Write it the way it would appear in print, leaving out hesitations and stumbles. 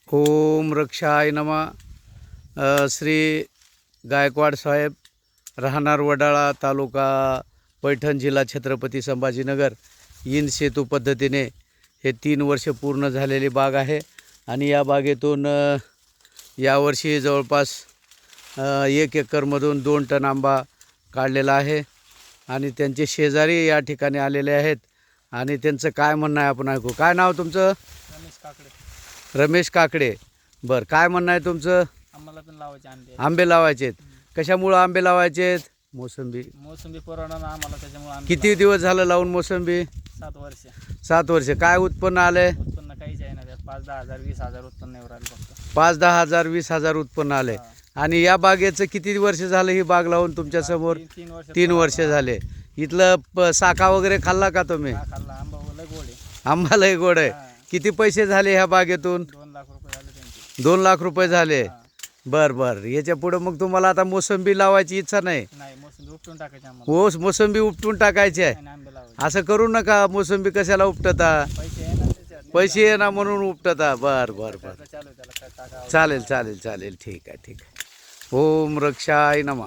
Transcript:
ओम रक्षाय नमः. श्री गायकवाड साहेब, राहणार वडाळा, तालुका पैठण, जिल्हा छत्रपती संभाजीनगर. इन सेतू पद्धतीने हे 3 वर्ष पूर्ण झालेली बाग आहे आणि या बागेतून यावर्षी जवळपास 1 एकरमधून 2 टन आंबा काढलेला आहे आणि त्यांचे शेजारी या ठिकाणी आलेले आहेत आणि त्यांचं काय म्हणणं आहे आपण ऐकू. काय नाव तुमचं? रमेश काकडे. रमेश काकडे. बरं, काय म्हणणं आहे तुमचं? आम्हाला पण लावायचे आंबे. आंबे लावायचे आहेत. कशामुळं आंबे लावायचे आहेत? मोसंबी परवडा ना आम्हाला, त्याच्यामुळे आंबे किती दिवस झालं लावून मोसंबी? 7 वर्ष. 7 वर्ष. काय उत्पन्न आलंय? उत्पन्न काहीच आहे ना त्यात. 5-10 हजार 20 हजार उत्पन्न येऊ राहिले फक्त. 5-10 हजार 20 हजार उत्पन्न आलंय. आणि या बागेचं किती वर्ष झालं ही बाग लावून तुमच्या समोर? 3 वर्ष झाले. इथलं साखा वगैरे खाल्ला का तुम्ही? खाल्ला. आंबा लय गोड आहे. आंबा लय गोड आहे. किती पैसे झाले ह्या बागेतून? 2 लाख रुपये झाले त्यांचे. 2 लाख रुपये झाले. बर बर. याच्या पुढे मग तुम्हाला आता मोसंबी लावायची इच्छा नाही? नाही, मोसंबी उपटून टाकायची आम्हाला. मोसंबी उपटून टाकायची आहे. आणि आंबे लावायचे. असं करू नका. मोसंबी कशाला उपटता? पैसे आहे ना त्याच्यात. पैसे आहे ना म्हणून उपटता. बर बर बर. चालू आहे त्याला काय टाकावं. चालेल चालेल चालेल. ठीक आहे ठीक आहे. ओम रक्षाय नमः.